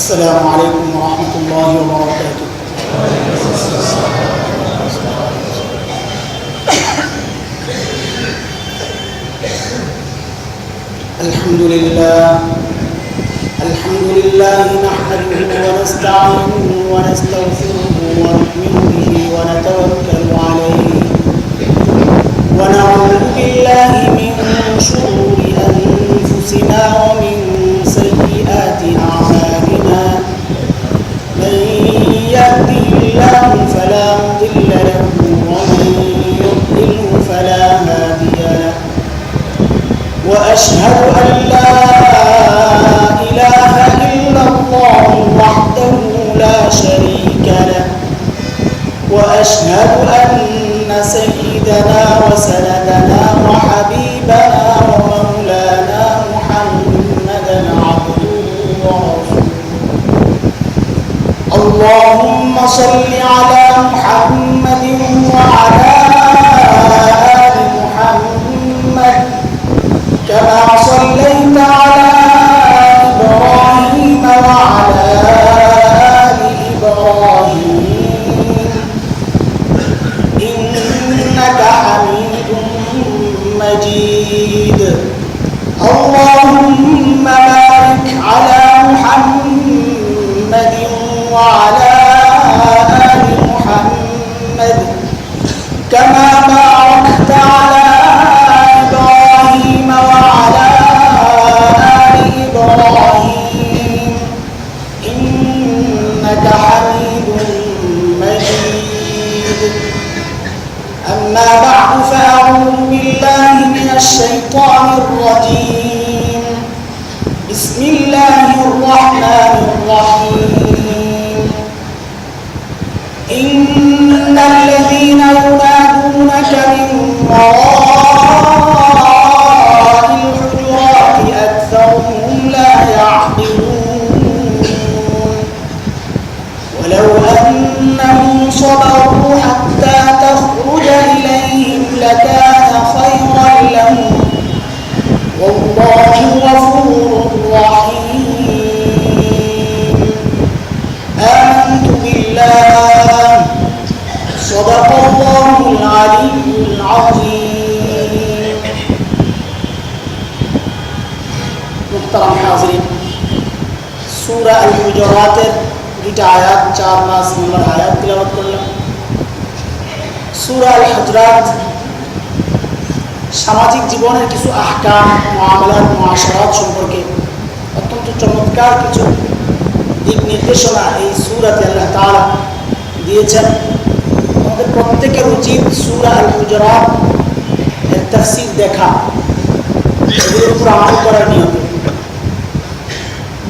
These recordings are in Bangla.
السلام عليكم ورحمة الله وبركاته. الحمد لله نحمده ونستعينه ونستغفره ونؤمن به ونتوكل عليه ونعوذ بالله من شرور أنفسنا ومن سيئات أعمالنا. من يهده الله فلا مضل له ومن يضلله فلا هادي له. وأشهد أن لا إله إلا الله وحده لا شريك له. وأشهد أن سيدنا وسندنا وحبيبنا ومولانا محمدا عبده ورسوله. اللهم صل على محمد وعلى آل محمد كما صليت على إبراهيم وعلى آل إبراهيم إنك حميد مجيد. اللهم بارك على محمد وعلى آل محمد كما باركت على إبراهيم وعلى آل إبراهيم إنك حميد مجيد. أما بعد فأعوذ بالله من الشيطان الرجيم. بسم الله الرحمن الرحيم. إن الذين ينادونك من وراء الحجرات أكثرهم لا يعقلون. ولو أنهم صبروا حتى تخرج إليهم لكان خيرا لهم والله غفور رحيم. آمنت بالله صدق الله العلي العظيم. محترم حاضرين, সূরা আল হুজুরাতের দুইটা আয়াত 4-5 নম্বর আয়াত তিলাওয়াত করলাম। সূরা আল হুজুরাত সামাজিক জীবনের কিছু আহকাম, মুআমালাত, মুআশারাত সম্পর্কে অত্যন্ত চমৎকার কিছু দিক নির্দেশনা এই সূরাতে আল্লাহ তাআলা দিয়েছেন। আমাদের প্রত্যেকের উচিত সূরা আল হুজুরাত এর তাফসীর দেখা, এগুলোর উপর আমল করার নিয়ত।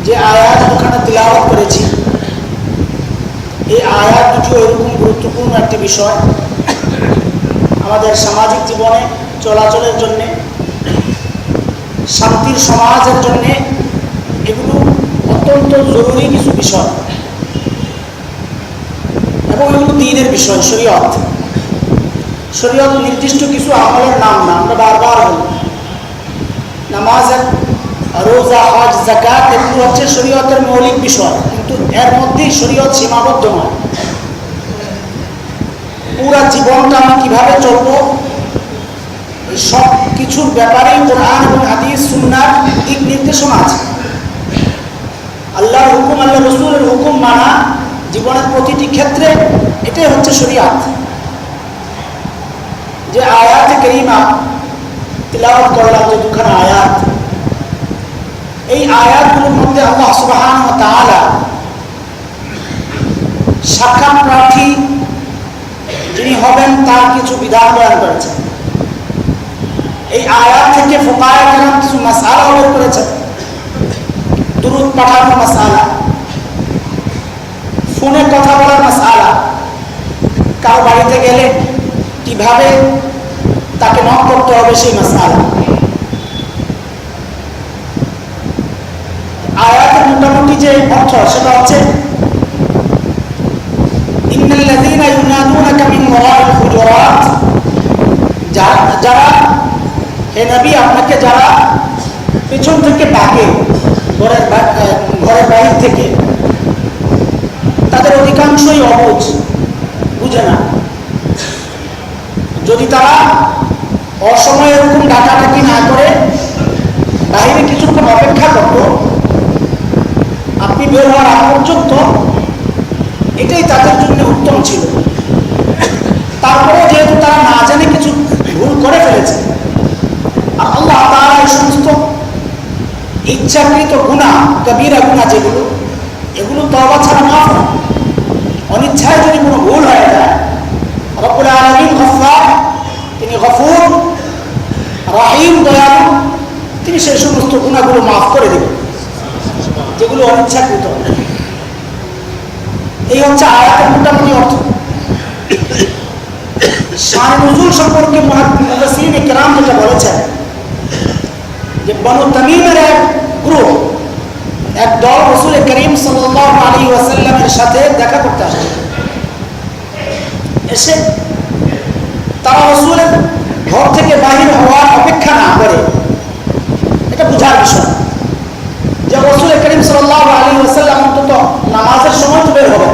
যে আয়াত ওখানে তিলাওয়াত করেছি, এই আয়াত দুটো এরকম গুরুত্বপূর্ণ একটি বিষয় আমাদের সামাজিক জীবনে চলাচলের জন্যে, শান্তির সমাজের জন্যে এগুলো অত্যন্ত জরুরি কিছু বিষয় এবং এগুলো দ্বীনের বিষয়। শরীয়ত নির্দিষ্ট কিছু আমলের নাম না, আমরা বারবার বলি। নামাজ, রোজা, হজ, যাকাত এগুলো হচ্ছে শরীয়তের মৌলিক বিষয়, কিন্তু এর মধ্যেই শরীয়ত সীমাবদ্ধ নয়। পুরা জীবনটা আমি কিভাবে চলবো, সব কিছুর ব্যাপারেই কোরআন এবং হাদিস সুন্নাহর দিক নির্দেশনা আছে। আল্লাহর হুকুম, আল্লাহ রাসূলের হুকুম মানা জীবনের প্রতিটি ক্ষেত্রে, এটাই হচ্ছে শরীয়ত। যে আয়াতে কারিমা তিলাওয়াত করলাম, যে দুখানা আয়াত, এই আয়াতগুলোর মধ্যে আল্লাহ সুবহানাহু ওয়া তাআলা সাক্ষাৎ প্রার্থী যিনি হবেন তার কিছু বিধান বয়ান করেছেন। এই আয়াত থেকে ফুকাহায়ে কেরাম কিছু মাসআলা বের করেছেন। দুরূদ পাঠানোর মাসআলা, ফোনে কথা বলার মাসআলা, কারো বাড়িতে গেলে কিভাবে তাকে নক করতে হবে সেই মাসআলা। আয়াতের মোটামুটি যে অর্থ সেটা হচ্ছে ইন্নাল্লাযীনা ইউনাদুনাকা মিন ওয়ারাইল হুজুরাত, যারা হে নবী আপনাকে যারা পেছন থেকে ডাকে, ঘরের বাইরে থেকে, তাদের অধিকাংশই অবুঝ, বুঝে না। যদি তারা অসময়ে এরকম ডাকাডাকি না করে বাইরে কিছুক্ষণ অপেক্ষা করত, আপনি বের হওয়ার আগ পর্যন্ত, এটাই তাদের জন্য উত্তম ছিল। তারপরেও যেহেতু তারা না জানে কিছু ভুল করে ফেলেছে, আর আল্লাহ তাআলা এই সমস্ত ইচ্ছাকৃত গুনাহ, কবিরা গুনাহ যেগুলো, এগুলো তওবা ছাড়া মাফ হয়। অনিচ্ছায় যদি কোনো ভুল হয়ে যায়, রব্বুল আলামিন গফফার, তিনি গফুর রহিম, দয়ালু, তিনি সেই সমস্ত গুনাহগুলো মাফ করে দেবেন যেগুলো অনিচ্ছাকৃত। এই হচ্ছে আয়াতের মোটামুটি অর্থ। শান নুজুল সম্পর্কে মুফাসসিরিন কিরাম যেটা বলেছেন যে বনু তামিমের এক গ্রুপ, এক দল রাসূল করিম সাল্লাল্লাহু আলাইহি ওয়াসাল্লামের সাথে দেখা করতে আসে। এসে তারা রাসূলের ঘর থেকে বাহির হওয়ার অপেক্ষা না করে, এটা বোঝার বিষয় যে রাসূল করিম সাল্লাল্লাহু আলাইহি ওয়াসাল্লাম অন্তত নামাজের সময় তো বের হবে,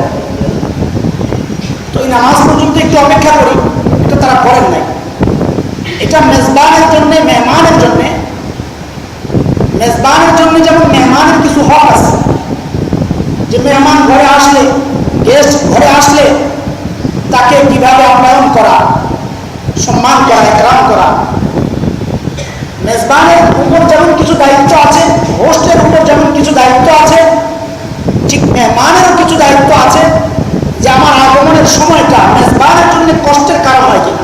তো এই নামাজ পর্যন্ত একটু অপেক্ষা করি, এটা তারা করেন নাই। এটা মেজবানের জন্য, মেহমানের জন্য, মেজবানের জন্য যেমন মেহমানের কিছু হক আছে, যে মেহমান ঘরে আসলে, গেস্ট ঘরে আসলে তাকে কিভাবে আপ্যায়ন করা, সম্মান করা, একরাম করা। মেজবানের উপর যেমন কিছু দায়িত্ব আছে, হোস্টের উপর যেমন কিছু দায়িত্ব আছে, ঠিক মেহমানেরও কিছু দায়িত্ব আছে যে আমার আগমনের সময়টা মেজবানের জন্য কষ্টের কারণ হয় কিনা,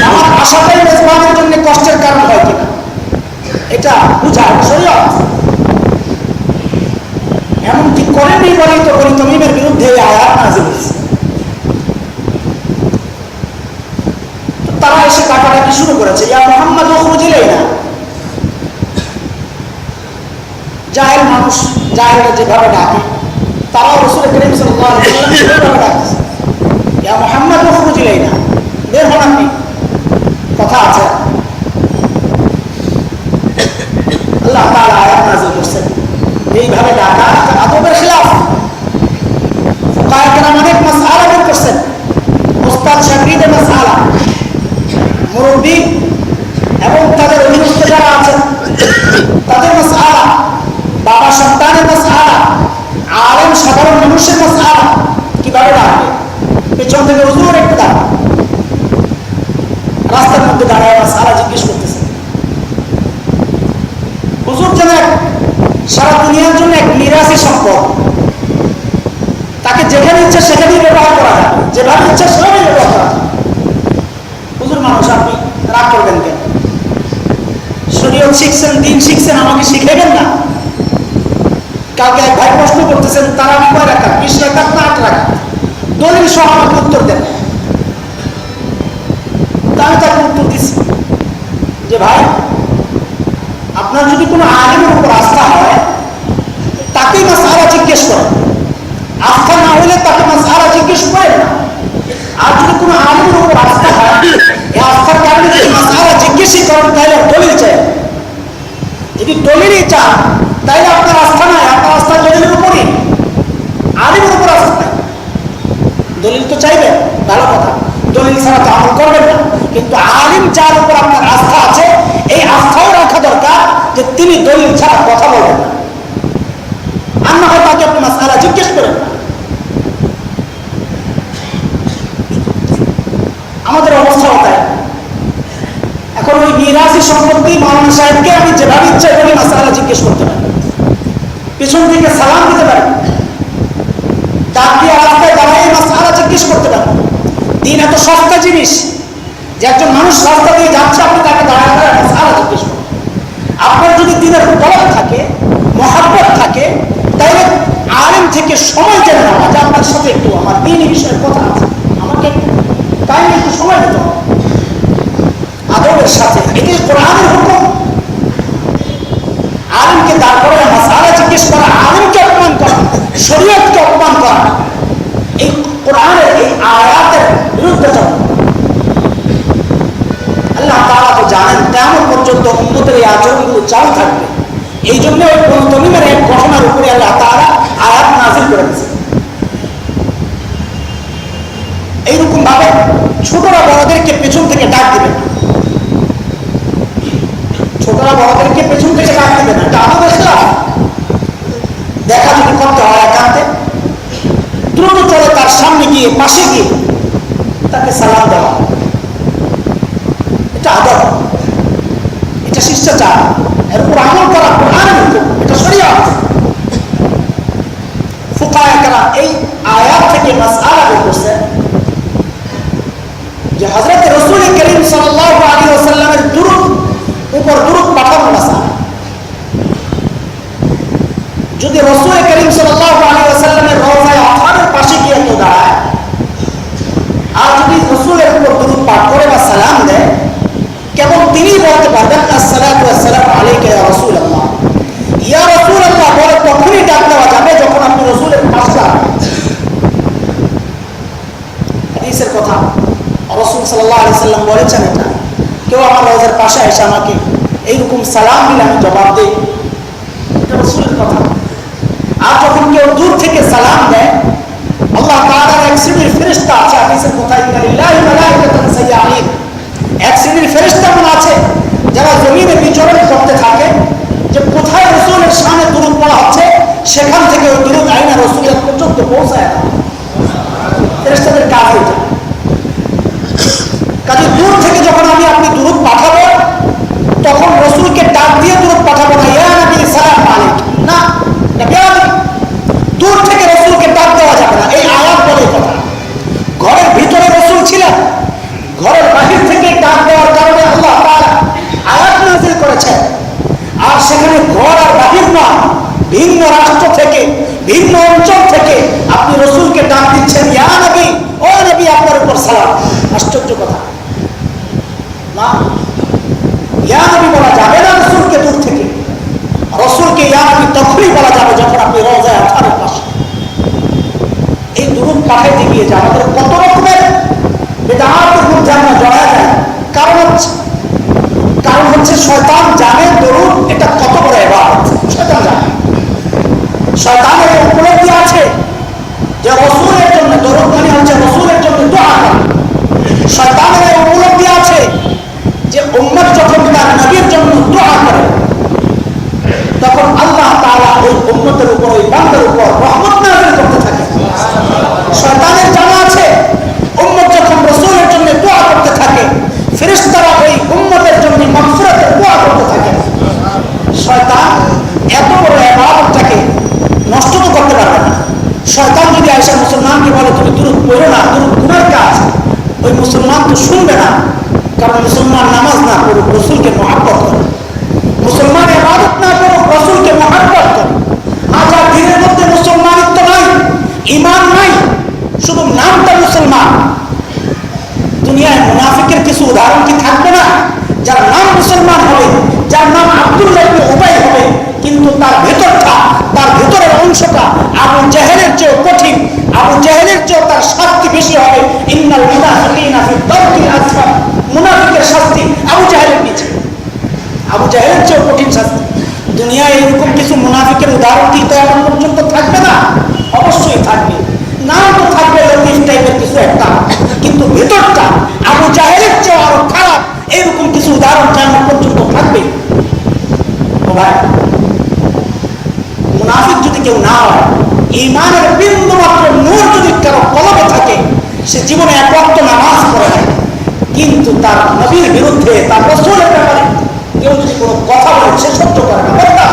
আমার আশাটাই মেজবানের জন্য কষ্টের কারণ হয় কিনা, এটা বুঝার শরীয়ত। এমনকি করেনি বলেই তো বনি তামিমের বিরুদ্ধে এই আয়াত নাযিল হয়েছে। তারা এসে ডাকাডাকি শুরু করেছে, ইয়া মুহাম্মদ উখরুজ ইলাইনা। জাহেল মানুষ, জাহেলরা যেভাবে ডাকে, তারাও রাসূল করিম সাল্লাল্লাহু আলাইহি ওয়াসাল্লাম সেভাবে ডাকছে, ইয়া মুহাম্মদ উখরুজ ইলাইনা, বের হন আপনি, কথা আছে। আল্লাহ তাআলা আয়াত নাযিল করেছেন এইভাবে ডাকা আদবের খিলাফ। ফুকাহায়ে কেরাম অনেক মাসআলা বের করছেন, উস্তাদ শাগির্দের মাসআলা, মুরব্বি এবং তাদের অধীনস্থ যারা আছেন তাদের মাসআলা, বাবা সন্তানের মাসআলা, আলেম সাধারণ মানুষের মাসআলা, কিভাবে ডাকবে, পেছন থেকে হুজুর একটু ডাকবে, রাস্তার মধ্যে দাঁড়ায় মাসআলা জিজ্ঞেস করতেছেন। হুজুর যেন সারা দুনিয়ার জন্য এক মিরাসি সম্পদ, তাকে যেখানে ইচ্ছা সেখানেই ব্যবহার করা যায়, যেভাবে ইচ্ছা সেভাবেই ব্যবহার করা যায়। হুজুর মানুষ, আপনি রাগ করবেন কেন? শরীয়ত শিখছেন, দিন শিখছেন, আমাকে শিখাবেন না? কালকে এক ভাই প্রশ্ন করতেছেন, তারা আমি কয় রাখাত, 20 রাখাত না 8 রাখাত, দলিল সহ আমাকে উত্তর দেন। আমি তাকে উত্তর দিচ্ছি যে ভাই, আপনার যদি কোনো আলেমের উপর আস্থা হয় তাকেই মাসআলা জিজ্ঞেস করেন, আস্থা না হলে তাকে মাসআলা জিজ্ঞেস করেন না। আর যদি কোনো আলেমের উপর আস্থা হয়, এই আস্থার কারণে যদি মাসআলা জিজ্ঞেসই করেন, তাহলে দলিল চাই। যদি দলিলই চান, তাহলে আপনার আস্থা নাই, আপনার আস্থা দলিলের উপরই, আলেমের উপর আস্থা নাই। দলিল তো চাইবেন, ভালো কথা, দলিল ছাড়া তো আমল করবেন না, কিন্তু আলিম যার উপর আপনার আস্থা আছে, এই আস্থাও রাখা দরকার যে তিনি দলিল ছাড়া কথা বলবেন না, আর না হয় তাকে আপনি মাসআলা জিজ্ঞেস করেন না। আমাদের অবস্থাও তাই। এখন ওই মিরাসি সম্পত্তি মাওলানা সাহেবকে আমি যেভাবে ইচ্ছা করি মাসআলা জিজ্ঞেস করতে পারি, পিছন থেকে সালাম দিতে পারি, ডাক দিয়ে রাস্তায় দাঁড়াই মাসআলা জিজ্ঞেস করতে পারি। দিন এত সস্তা জিনিস যে একজন মানুষ রাস্তা দিয়ে যাচ্ছে, আপনি তাকে দাঁড়ায় দাঁড়ায় মাসআলা জিজ্ঞেস করেন। আপনার যদি দিনের তলব থাকে, মহাব্বত থাকে, তাহলে আলেম থেকে সময় জেনে নেওয়া যে আপনার সাথে একটু আমার দিনই বিষয়ের কথা আছে, আমাকে তাই একটু সময় দিতে হবে আদবের সাথে। এটি কোরআনের হুকুম। আলেমকে দাঁড় করে মাসআলা জিজ্ঞেস করা, আলেমকে অপমান করা, শরীয়তকে অপমান করা, এই কোরআনের এই আয়াতের বিরুদ্ধে যাওয়া। আল্লাহ তাআলা তো জানেন কিয়ামত পর্যন্ত উম্মতের এই আচরণগুলো চালু থাকবে। এই জন্য ওই বনু তমিমের এক ঘটনার উপরে আল্লাহ তাআলা আয়াত নাযিল করে দিয়েছেন। এইরকম ভাবে ছোটরা বড়দেরকে পেছন থেকে ডাক দিবে না, ছোটরা বড়দেরকে পেছন থেকে ডাক দিবে না, এটা আমাদের খেলাফ। দেখা যদি করতে হয় একান্তে দ্রুত চলে তার সামনে গিয়ে পাশে গিয়ে তাকে সালাম দেওয়া, এটা আদব, এটা শিষ্টাচার, এর উপর আমল করা কোরআনের হুকুম, এটা শরীয়ত। ফুকাহায়ে কেরাম এই আয়াত থেকে মাসআলা বের করছেন যে হযরত রাসূল করিম সাল্লাল্লাহু আলাইহি ওয়াসাল্লামের দুরূদ উপর দুরূদ পাঠানো মাসআলা। যদি রাসূল করিম সাল্লাল্লাহু আলাইহি ওয়াসাল্লামের রওজায়ে আতহারের পাশে গিয়ে তো দাঁড়ায় আর যদি রাসূলের উপর দুরূদ পাঠ করে বা সালাম দেয়, কেবল তিনি বলতে পারবেন আসসালাতু ওয়াসসালামু আলাইকা ইয়া রাসূলুল্লাহ, ইয়া রাসূলুল্লাহ বলে তখনই ডাক দেওয়া যাবে যখন আপনি রাসূলের পাশে দাঁড়াবেন। হাদিসের কথা, রাসূল সাল্লাল্লাহু আলাইহি সাল্লাম বলেছেন এটা, কেউ আমার রওজার পাশে এসে আমাকে এইরকম সালাম দিলে আমি জবাব দেই, এটা রাসূলের কথা। আর যখন কেউ দূর থেকে সালাম দেয়, আল্লাহ তাআলার এক শ্রেণীর ফেরেশতা আছে, হাদিসের কথা, ইন্না লিল্লাহি মালাইকাতান সাইয়্যাহিন, এক শ্রেণীর ফেরেশতা আছে যারা জমিনে বিচরণ করতে থাকে যে কোথায় রাসূলের শানে দুরূদ পড়া হচ্ছে সেখান থেকে ওই দুরূদ আইনা রাসূলের পর্যন্ত পৌঁছায় না। ফেরেশতাদের কাজ এটা। কাজে দূর থেকে যখন আপনি দুরূদ পাঠাবো তখন রাসূলকে ডাক দিয়ে দুরূদ পাঠাবো না, ইয়া নবী সালাম আলাইক, না, এটা বেয়াদবি। দূর থেকে রাসূলকে ডাক দেওয়া যাবে না, এই আয়াত বলে কথা। ঘরের ভিতরে রাসূল ছিলেন, ঘরের বাহির থেকে ডাক দেওয়ার কারণে আল্লাহ তাআলা আয়াত নাযিল করেছেন। আর সেখানে ঘর আর বাহির না, ভিন্ন রাষ্ট্র থেকে ভিন্ন অঞ্চল থেকে আপনি রাসূলকে ডাক দিচ্ছেন, ইয়া নবী, ও নবী আপনার উপর সালাম। আশ্চর্য কথা না, ইয়া নবী বলা যাবে না রাসূলকে দূর থেকে। রাসূলকে ইয়া নবী তখনই বলা যাবে যখন আপনি রওজায়ে আতহারের পাশে। এই দুরূদ পাঠাইতে গিয়ে যে আমাদের কত রকমের বিদআতের মধ্যে আমরা জড়ায় যাই, কারণ হচ্ছে শয়তান জানে দরুদ এটা কত বড় ইবাদত। শয়তান জানে, শয়তানের উপলব্ধি আছে যে রাসূলের জন্য দরুদ মানে হচ্ছে রাসূলের জন্য দোয়া করা। শয়তানের উপলব্ধি আছে যে উম্মত যখন তার নবীর জন্য দোয়া করে তখন আল্লাহ তাআলা ওই উম্মতের উপর, ওই বান্দার উপর রহমত নাযিল করতে থাকে। শয়তানের জানা আছে উম্মত যখন রাসূলের জন্য দোয়া করতে থাকে ফেরেশতারা ওই উম্মতের জন্য মাগফিরাতের দোয়া করতে থাকে। শয়তান এত বড় ইবাদতটাকে নষ্ট তো করতে পারবে না। শয়তান যদি আয়েশা মুসলমানকে বলে তুমি দুরূদ পড়ো না, দুরূদ গুনার কাজ, ওই মুসলমান তো শুনবে না, কারণ মুসলমান নামাজ না পড়ুক রাসূলকে মহব্বত করে, মুসলমান ইবাদত না করুক রাসূলকে মহব্বত করে। আজ দিনের মধ্যে মুসলমানিত্ব নাই, ঈমান নাই, শুধু নামটা মুসলমান। দুনিয়ায় মুনাফিকের কিছু উদাহরণ কি থাকবে না? যার নাম মুসলমান হবে, যার নাম আব্দুল্লাহ ইবনে উবাই হবে, কিন্তু তার ভেতরটা, তার ভেতরের অংশটা আবু জাহেলের চেয়ে কঠিন, আবু জাহেলের চেয়ে তার শাস্তি বেশি হবে। ইন্নাল মুনাফিকিনা ফি দারকিল আসফাল, মুনাফিকের শাস্তি আবু জাহেলের নিচে, আবু জাহেলের চেয়ে কঠিন শাস্তি। দুনিয়ায় এরকম কিছু মুনাফিকের উদাহরণ কি তো এখন পর্যন্ত থাকবে না? অবশ্যই থাকবে। নাম তো থাকবে লতিফ টাইপের কিছু একটা, কিন্তু ভেতরটা আবু জাহেলের চেয়ে আরো খারাপ, এরকম কিছু উদাহরণ কেমন পর্যন্ত থাকবে। ও ভাই, মুনাফিক যদি কেউ না হয়, ঈমানের বিন্দু মাত্র নূর যদি কারো কলবে থাকে, সে জীবনে এক ওয়াক্ত নামাজ পড়ে না, কিন্তু তার নবীর বিরুদ্ধে, তার রাসূলের ব্যাপারে কেউ যদি কোনো কথা বলে সে সহ্য করে না, বলতা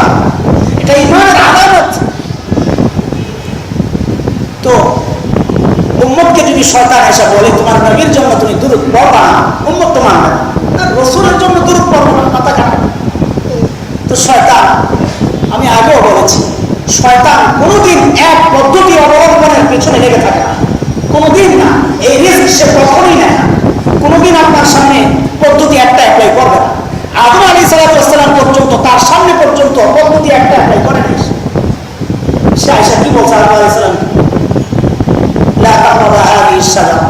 এটা ঈমানের আলামত। তো উম্মতকে যদি শয়তান এসে বলে তোমার নবীর জন্য তুমি দুরূদ পড়বা না, উম্মত তো মানবে না, আর রাসূলের জন্য দুরূদ পড়বা না, মাথা কাটবে। তো শয়তান, আমি আগেও বলেছি, শয়তান কোনোদিন এক পদ্ধতি অবলম্বনের পেছনে লেগে থাকে না, কোনোদিন না। এই রিস্ক সে কখনোই নেয় না, কোনোদিন আপনার সামনে পদ্ধতি একটা অ্যাপ্লাই করবে না। আদম আলাইহিস সালাম পর্যন্ত, তার সামনে পর্যন্ত পদ্ধতি একটা অ্যাপ্লাই করেনি। সে আয়েশা কি বলছে আদম আলাইহিস সালাম, লা তাকরাবা হাযিহিস শাজারা,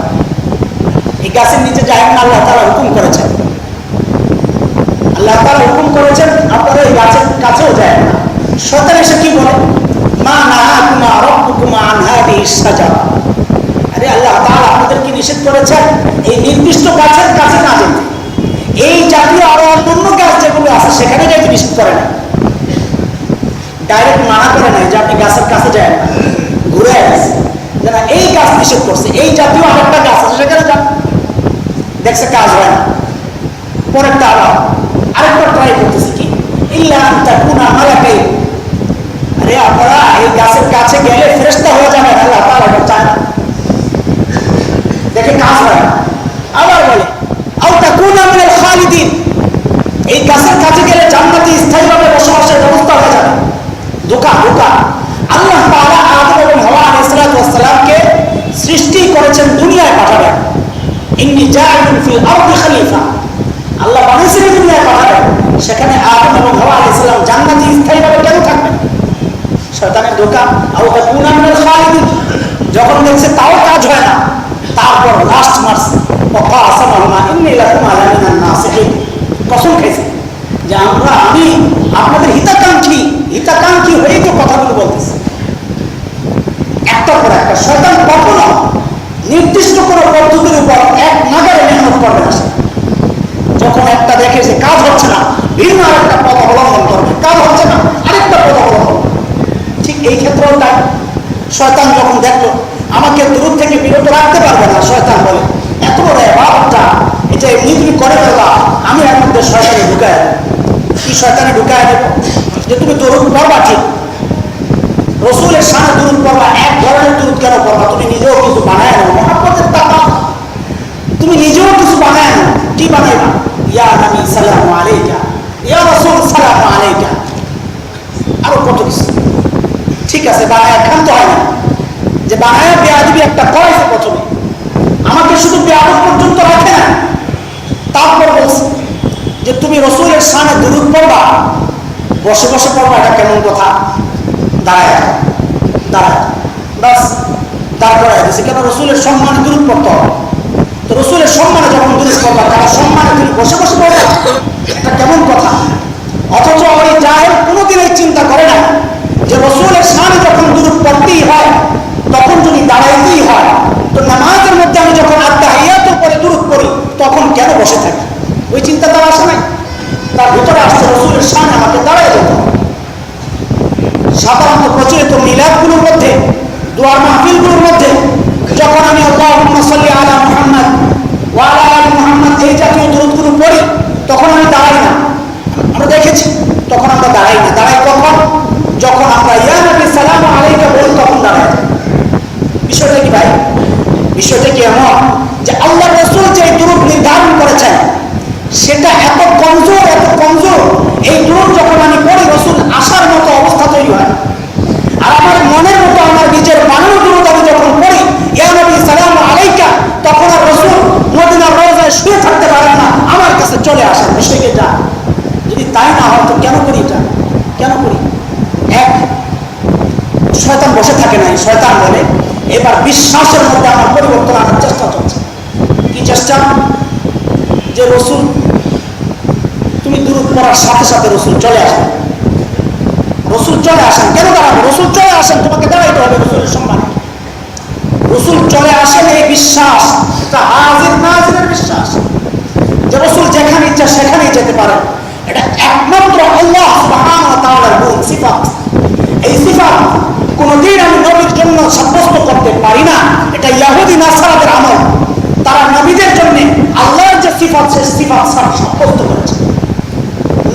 এই গাছের নিচে যাবেন না, আল্লাহ তাআলা হুকুম করেছেন। আল্লাহ তাআলা হুকুম করেছেন আপনারা এই গাছের কাছেও যায় না। শয়তান এসে কি বলে, মা নাহাকুমা রাব্বুকুমা আন হাদিহিস শাজারা, আরে আল্লাহ তাআলা আপনাদের কি নিষেধ করেছেন এই নির্দিষ্ট গাছের কাছে না যেতে, এই জাতীয় আরো অন্যান্য গাছ যেগুলো আছে সেখানে যাইতে নিষেধ করে না। ডাইরেক্ট মানা করে নাই যে আপনি গাছের কাছে যায় না, ঘুরে আসছে যে না এই গাছ নিষেধ করছে, এই জাতীয় আরেকটা গাছ আছে সেখানে যান। দেখছে কাজ হয় না, পরেরটা আবার আরেকটা ট্রাই করতেছে কি, ইল্লা আন তাকুনা মালাকাইন, আরে আপনারা এই গাছের কাছে গেলে ফেরেশতা হয়ে যাবেন, আল্লাহ তাআলা এটা চায় না। দেখে কাজ হয় না, আবার বলে আও তাকুনা মিনাল খালিদিন, এই গাছের কাছে গেলে জান্নাতে স্থায়ীভাবে বসবাসের ব্যবস্থা হয়ে যাবে। ধোঁকা ধোঁকা। আল্লাহ তাআলা আদম এবং হাওয়া আলাইহিস সালামকে সৃষ্টি করেছেন দুনিয়ায় পাঠাবেন, ইন্নী জাইলুন ফিল আরদি খলিফা, আল্লাহ বানিয়েছেন দুনিয়ায় পাঠাবেন, সেখানে আদম এবং হাওয়া আলাইহিস সালাম জান্নাতে স্থায়ীভাবে কেন থাকবেন? শয়তানের ধোঁকা। আও তাকুনা মিনাল খালিদিন, যখন দেখছে তাও কাজ হয় না, তারপর লাস্ট মার্চ ওয়াকাসামাহুমা ইন্নী লাকুমা লামিনান নাসিহিন, কসম খেয়েছে যে আমি আপনাদের হিতাকাঙ্ক্ষী হয়েই তো কথাগুলো বলতেছি। একটার পর একটা শয়তান কখনো নির্দিষ্ট কোনো পদ্ধতির উপর এক নাগারে মেহনত করবে না। যখন একটা দেখে যে কাজ হচ্ছে না, ভিন্ন আরেকটা পথ অবলম্বন করবে, কাজ হচ্ছে না আরেকটা পথ অবলম্বন। ঠিক এই ক্ষেত্রেও তাই, শয়তান যখন দেখলো আমাকে দূর থেকে বিরত রাখতে পারবে না, শয়তান বলে এত বড় ইবাদতটা এটা এমনি তুমি করে ফেলবা, আমি এর মধ্যে শয়তানে ঢুকায় দেবো। কি শয়তানে ঢুকায় দেবো? যে তুমি দরুদ পড়বা, ঠিক রসুলের সামনে দরুদ পড়বা, এক ধরনের দরুদ কেন পড়বা? তুমি নিজেও কিছু বানায় নাও, মহব্বতের টাকা তুমি নিজেও কিছু বানায় নাও। কি বানাইবা? ইয়া নবী সালামু আলাইকা, ইয়া রাসূল সালামু আলাইকা, আরো কত কিছু। ঠিক আছে, বানায় খান তো হয় না, যে বানায় বেয়াদবি একটা করাইছে প্রথমে, আমাকে শুধু বেয়াদব পর্যন্ত রাখে না, তারপর বলছে যে তুমি রসুলের সামনে দরুদ পড়বা, বসে বসে পড়বা, এটা কেমন কথা? দাঁড়ায় বাস দাঁড় করাই দিয়েছে। কেন? রসুলের সম্মানে দরুদ পড়তে হবে। তো রসুলের সম্মানে যখন দরুদ পড়বা, তার সম্মানে তুমি বসে বসে পড়বা, এটা কেমন কথা? অথচ ওই জাহেল কোনোদিন এই চিন্তা করে না যে রসুলের সামনে যখন দরুদ পড়তেই হয় তখন যদি দাঁড়াইতেই হয়, তো নামাজের মধ্যে আমি যখন আত্তাহিয়াতের পরে দরুদ পড়ি তখন কেন বসে থাকি? ওই চিন্তা তার আসে নাই। তার ভিতরে আসছে রসুলের সামনে আমাকে দাঁড়ায় যেতে হবে। সাধারণত প্রচলিত মিলাদগুলোর মধ্যে, দোয়ার মাহফিলগুলোর মধ্যে যখন আমি আল্লাহুম্মা সাল্লি আলা মুহাম্মাদ ওয়া আলা আলি মুহাম্মাদ এই জাতীয় দরুদগুলো পড়ি, তখন আমি দাঁড়াই না। আমরা দেখেছি তখন আমরা দাঁড়াই না। দাঁড়াই কখন? যখন আমরা ইয়া নবী সালামু আলাইকা বলি, তখন দাঁড়াই। বিষয়টা কি ভাই? বিষয়টা কি এমন যে আল্লাহ রাসূল যে দরুদ নির্ধারণ করেছেন সেটা এত কমজোর, এই দরুদ যখন আমি পড়ি রসুল আসার মতো অবস্থা তৈরি হয়। আর আমার মনের মতো আমার নিজের বানানো দরুদ আমি যখন পড়ি ইয়া নবী সালামু আলাইকা, তখন আর রসুল মদিনার রওজায় শুয়ে থাকতে পারেন না, আমার কাছে চলে আসেন। বিষয়টা যা, যদি তাই না হয় তো কেন করি এটা? কেন করি? এক, শয়তান বসে থাকে নাই। শয়তান বলে এবার বিশ্বাসের মধ্যে আমার পরিবর্তন আনার চেষ্টা চলছে। কি চেষ্টা? যে রসুল তুমি দরুদ পড়ার সাথে সাথে রসুল চলে আসেন। রসুল চলে আসেন, কেন দাঁড়াবে? রসুল চলে আসেন, তোমাকে দাঁড়াইতে হবে রসুলের সম্মানে। রসুল চলে আসেন এই বিশ্বাস, এটা হাজির নাজিরের বিশ্বাস যে রসুল যেখানে ইচ্ছা সেখানেই যেতে পারেন। এটা একমাত্র আল্লাহ সুবহানাহু ওয়া তাআলার গুণ, সিফাত। এই সিফাত কোনদিন আমি নবীর জন্য সাব্যস্ত করতে পারি না। এটা ইহুদি নাসারাদের আমল। তারা নবীদের জন্য আল্লাহর যে সিফাত সে সিফাত সাব্যস্ত করেছে।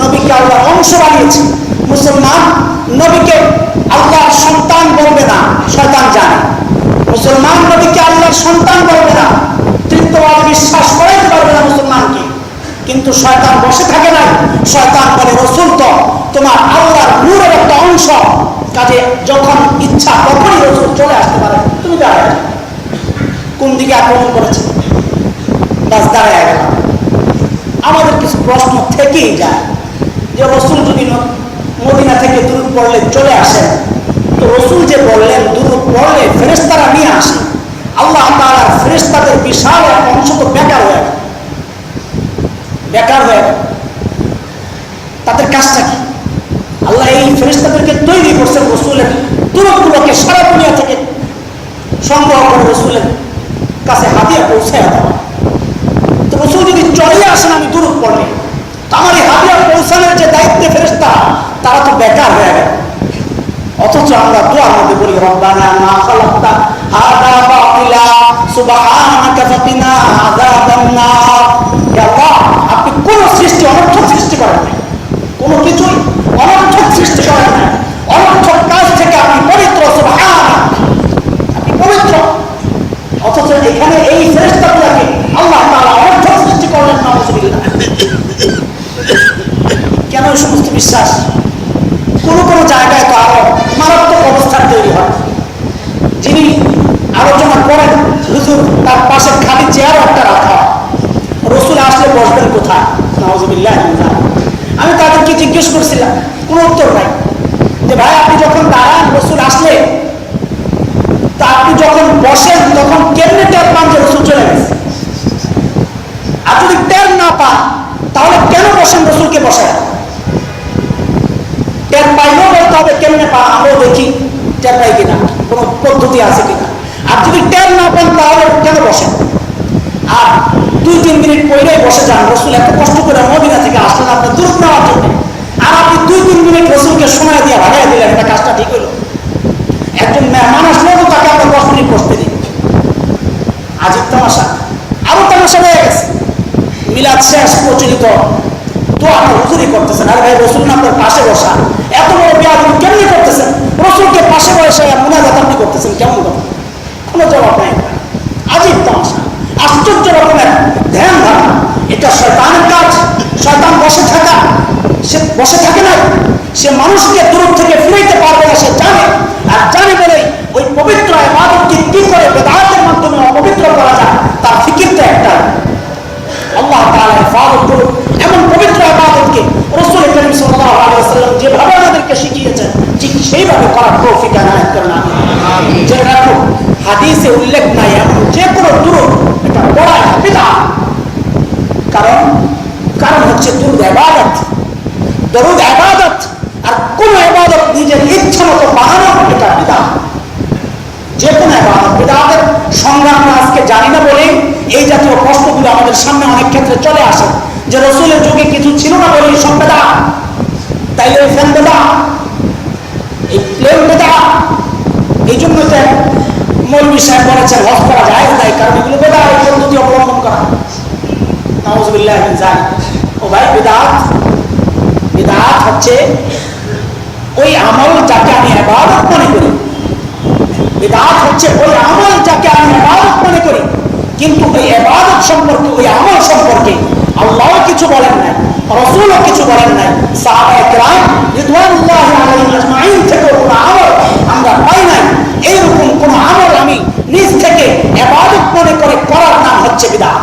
নবীকে আল্লাহর অংশ বানিয়েছে। মুসলমান নবীকে আল্লাহর সন্তান বলবে না, শয়তান জানে। মুসলমান নবীকে আল্লাহর সন্তান বলবে না, তৃতীয়বাদ বিশ্বাস করাইতে পারবে না মুসলমানকে। কিন্তু শয়তান বসে থাকে না। শয়তান বলে রসুল তো তোমার আল্লাহর নূরের একটা অংশ, কাজে যখন ইচ্ছা তখনই রসুল চলে আসতে পারে, তুমি দাঁড়ায় কোন দিকে আক্রমণ করেছে, বাস দাঁড়ায় গেলাম। আমাদের কিছু প্রশ্ন থেকেই যায় যে রসুল যদি মদিনা থেকে দরুদ পড়লে চলে আসেন, তো রসুল যে বললেন দরুদ পড়লে ফেরেশতারা নিয়ে আসে, আল্লাহ তাআলার ফেরেশতাদের বিশাল এক অংশ তো বেকার হয়ে গেল। কাজটা কি? আল্লাহ এই ফেরেশতাদেরকে তৈরি করছেন রাসূলের দুরূহগুলোকে সারা দুনিয়া থেকে সংগ্রহ করে রাসূলের কাছে হাদিয়া পৌঁছায় দেওয়া। তো রাসূল যদি চলে আসেন আমি দুরূহ পড়লে, আমার এই হাদিয়া পৌঁছানোর যে দায়িত্বে ফেরেশতা, তারা তো বেকার হয়ে গেল। অথচ আমরা দোয়ার মধ্যে বলি রব্বানা মা খালাকতা হাদা বাতিলা সুবহানাকা ফাকিনা আযাবান নার। ইয়া আল্লাহ, আপনি কোন সৃষ্টি অনর্থক সৃষ্টি করেন নাই, কোনো কিছুই অনর্থক সৃষ্টি করেন নাই। অনর্থক কাজ থেকে আপনি পবিত্র, সুবহানাক, আপনি পবিত্র। অথচ এখানে এই ফেরেশতাগুলোকে আল্লাহ তাআলা অনর্থক সৃষ্টি করলেন। নাউযুবিল্লাহ। কেন এই সমস্ত বিশ্বাস? কোন কোন জায়গায় তো আরো মারাত্মক অবস্থান তৈরি হয়। যিনি আলোচনা করেন হুজুর, তার পাশে খালি চেয়ার একটা রাখা, রাসূল আসলে বসবেন কোথায়? নাউযুবিল্লাহ। আমি তাদেরকে জিজ্ঞেস করছিলাম, কোনো উত্তর নাই। যে ভাই আপনি যখন দাঁড়ান রাসূল আসলে, তা আপনি যখন বসেন তখন কেমনে টের পান যে রাসূল চলে গেছে? আর যদি টের না পান তাহলে কেন বসেন রাসূলকে বসায়? টের পাইলেও বলতে হবে কেমনে পা, আমরাও দেখি টের পাই কিনা, কোনো পদ্ধতি আছে কিনা। আর যদি টের না পান তাহলে কেন বসেন? আর 2-3 মিনিট পরেই বসে যান। রাসূল এত কষ্ট করে মদিনা থেকে আসলেন আপনার দুরূহ নেওয়ার জন্য, আর আপনি 2-3 মিনিট রাসূলকে সময় দিয়ে ভাগাই দিলেন। এটা কাজটা ঠিক হলো? একজন মেহমান আসলে তো তাকে আমরা 10 মিনিট বসতে দিই। আজিব তামাশা। আরো তামাশা হয়ে গেছে। মিলাদ শেষ, প্রচলিত দোয়া হুজুরি করতেছেন। আরে ভাই, রাসূল না আপনার পাশে বসা, এত বড় বেয়াদবি কেমনি করতেছেন? রাসূলকে পাশে বসে মুনাজাত আপনি করতেছেন, কেমন কথা? কোনো জবাব নাই। আজিব তামাশা, আশ্চর্য রকমের ধ্যান ধারণা। এটা শয়তানের কাজ। শয়তান বসে থাকা, সে বসে থাকে না, সে মানুষকে দূর থেকে ফিরাইতে পারবে না, সে জানে। আর জানে বলেই ওই পবিত্র ইবাদতকে কি করে বিদআতের মাধ্যমে অপবিত্র করা যায় তার ফিকিরটা একটা। আল্লাহ তাআলা হেফাজত করুন এমন পবিত্র ইবাদতকে। রাসূল করিম সাল্লাল্লাহু আলাইহি ওয়াসাল্লাম যেভাবে আমাদেরকে শিখিয়েছেন ঠিক সেইভাবে করার তৌফিক এনায়েত করেন। আমিন। যেটা রাখো, হাদিসে উল্লেখ নাই এমন যে কোনো দুরূহ এটা পড়া বিদআত। কারণ হচ্ছে দুরূদ ইবাদত, দরুদ ইবাদত। আর কোন ইবাদত নিজের ইচ্ছা মতো বানানো এটা বিদআত। যে কোনো ইবাদত। বিদআতের সংজ্ঞা আমরা আজকে জানি না বলেই এই জাতীয় প্রশ্নগুলো আমাদের সামনে অনেক ক্ষেত্রে চলে আসে, যে রাসূলের যুগে কিছু ছিল না বলেই সব বিদআত। তাইলে এই ফ্যান বিদআত, এই প্লেন বিদআত। এই জন্য তো মৌলভী সাহেব বলেছেন হজ করা যায় না, কারণ এগুলো বিদআত, এই পদ্ধতি অবলম্বন করা। নাউযুবিল্লাহি মিন যালিক। ও ভাই, বিদআত হচ্ছে ওই আমল যাকে আমি ইবাদত মনে করি। বিদআত হচ্ছে ওই আমল যাকে আমি ইবাদত মনে করি, কিন্তু ওই ইবাদত সম্পর্কে, ওই আমল সম্পর্কে আল্লাহও কিছু বলেন নাই, রাসূলও কিছু বলেন নাই, সাহাবায়ে কেরাম রিদওয়ানুল্লাহি আলাইহিম আজমাইন থেকে কোনো আমল আমরা পাই নাই। এইরকম কোনো আমল আমি নিজ থেকে ইবাদত মনে করে করার নাম হচ্ছে বিদআত।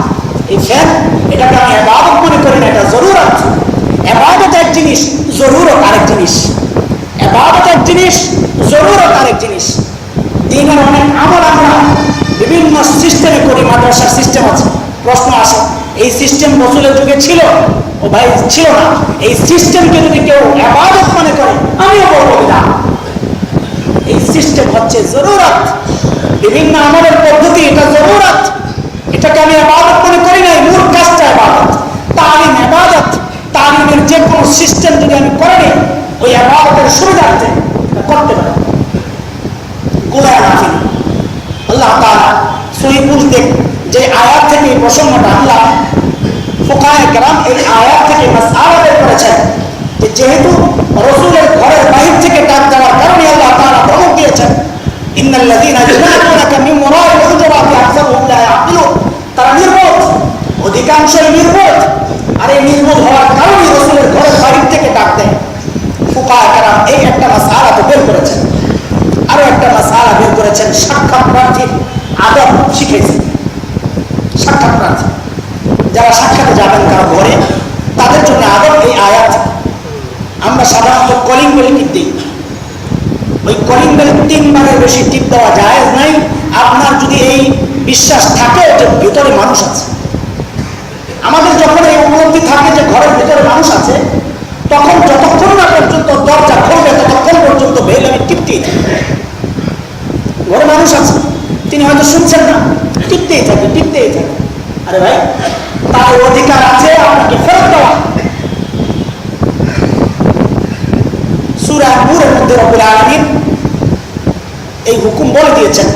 এই ফ্যান, এটাকে আমি ইবাদত মনে করি না, এটা জরুরত। ইবাদত এক জিনিস, জরুরত আরেক জিনিস। ইবাদত এক জিনিস, জরুরত আরেক জিনিস। দিনের অনেক আমল আমরা বিভিন্ন সিস্টেমে করি। মাদ্রাসার সিস্টেম আছে, প্রশ্ন আসে এই সিস্টেম রাসূলের যুগে ছিল? ও ভাই, ছিল না। এই সিস্টেমকে যদি কেউ ইবাদত মনে করে, আমিও বলবো বিদআত। এই সিস্টেম হচ্ছে জরুরত। বিভিন্ন আমলের পদ্ধতি, এটা জরুরত। এটাকে আমি ইবাদত মনে করি না, মূল কাজটা ইবাদত। তালিম ইবাদত। তালিমের যে কোনো সিস্টেম যদি আমি করে নিই, ওই ইবাদতের সুবিধার্থে করতে পারি। গোলায় রাখেন আল্লাহ তাআলা সূরা মুলক যে আয়াত থেকে এই প্রসঙ্গটা আল্লাহ ফুকাহায়ে কেরাম এই আয়াত থেকে মাসআলা বের করেছেন, যে যেহেতু রাসূলের ঘরের বাইরে থেকে ডাক দেওয়ার কারণে আল্লাহ তাআলা ধমক দিয়েছেন, ইন্নাল্লাযীনা ইয়াজুলুনাকা মিন ওয়ারাইল হুজুরাতি আকসারুহুম লা ইয়াকিলুন। তারা নির্বোধ, অধিকাংশই নির্বোধ। আর এই নির্বোধ হওয়ার কারণে রাসূলের ঘরের বাইরে থেকে ডাক দেয়। ফুকাহায়ে কেরাম এই একটা মাসআলা তো বের করেছেন। আরো একটা মাসআলা বের করেছেন, সাক্ষাৎ প্রার্থীর আদব শিখেছেন। সাক্ষাৎ প্রার্থী যারা সাক্ষাতে যাবেন কারো ঘরে, তাদের জন্য আদব এই আয়াত। আমরা সাধারণত কলিং বেল টিপ দিই। ওই কলিং বেল 3 বারের বেশি টিপ দেওয়া জায়েজ নাই। আপনার যদি এই বিশ্বাস থাকে যে ভিতরে মানুষ আছে, আমাদের যখন এই উপলব্ধি থাকে যে ঘরের ভিতরে মানুষ আছে, তখন যতক্ষণ পর্যন্ত বেল আমি টিপতেই থাকি। ঘরে মানুষ আছে, তিনি হয়তো শুনছেন না, টিপতেই থাকে। আরে ভাই, তার অধিকার আছে আপনাকে ফেরত দেওয়া। সূরা নূরের মধ্যে রব্বুল আলামিন এই হুকুম বলে দিয়েছেন,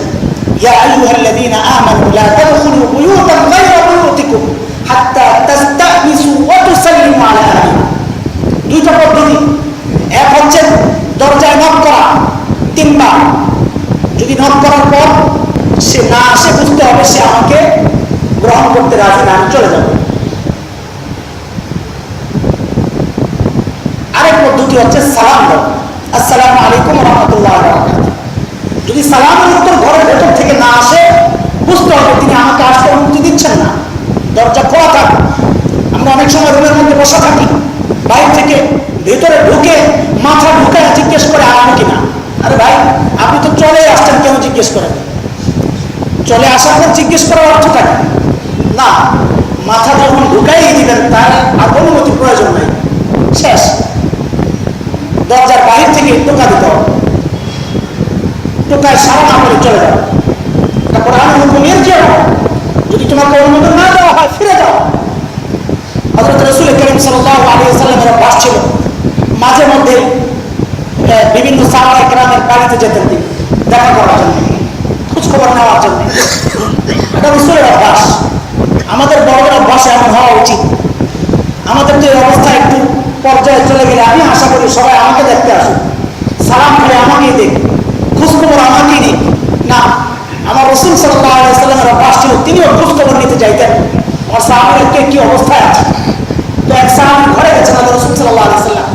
ইয়া আইয়ুহাল্লাযীনা আমানু লা তাদখুলু বুয়ুতান গায়রা বুয়ুতিকুম হাত্তা তাস্তানিসু ওয়া তুসাল্লিমু আলা আহলিহা। দুইটা পদ্ধতি। এক হচ্ছে দরজায় নক করা 3 বার। যদি নক করার পর সে না আসে, বুঝতে হবে সে আমাকে গ্রহণ করতে রাজি না, আমি চলে যাব। আরেক পদ্ধতি হচ্ছে সালাম দাও, আসসালামু আলাইকুম ওয়া রাহমাতুল্লাহি ওয়া বারাকাতুহু। যদি সালামের উত্তর ঘরের ভেতর থেকে না আসে, বুঝতে হবে তিনি আমাকে আসতে অনুমতি দিচ্ছেন না, দরজা খোলা থাকে। আমরা অনেক সময় রুমের মধ্যে বসা থাকি, বাইরে থেকে ভেতরে ঢুকে মাথা ঢুকায় জিজ্ঞেস করে আসবো কিনা। আরে ভাই, আপনি তো চলে আসছেন, কেন জিজ্ঞেস করেন? চলে আসার পর জিজ্ঞেস করার অর্থটা কি? না, মাথা যখন ঢুকাই দিবেন তার আর অনুমতির প্রয়োজন নাই, শেষ। দরজার বাহির থেকে টোকা দিতে হবে, টোকায় সারা না করে চলে যাও। তারপর আমি হুকুমের কি হবে? যদি তোমাকে অনুমোদন না দেওয়া হয়, ফিরে যাও। হযরত রাসূল করিম সাল্লাল্লাহু আলাইহি ওয়াসাল্লামের অভ্যাস ছিল, মাঝে মধ্যে বিভিন্ন সাহাবা কেরামের বাড়িতে যেতেন তিনি দেখা করার জন্য, খোঁজখবর নেওয়ার জন্য। এটা রাসূলের অভ্যাস। আমাদের বড়দের অভ্যাস এমন হওয়া উচিত। আমাদের যে অবস্থা একটু পর্যায়ে চলে গেলে, আমি আশা করি সবাই আমাকে দেখতে আসুন, সালাম করে আমাকেই দেখ, খোঁজখবর আমাকেই নিক। না, আমার রাসূল সাল্লাল্লাহু আলাইহি ওয়াসাল্লামের অভ্যাস ছিল, তিনিও খোঁজখবর নিতে চাইতেন আমার সাহাবীরা কে কি অবস্থায় আছে। তো এক সাহাবী ঘরে গেছেন আল্লাহ রাসূল সাল্লাল্লাহু আলাইহি ওয়াসাল্লাম,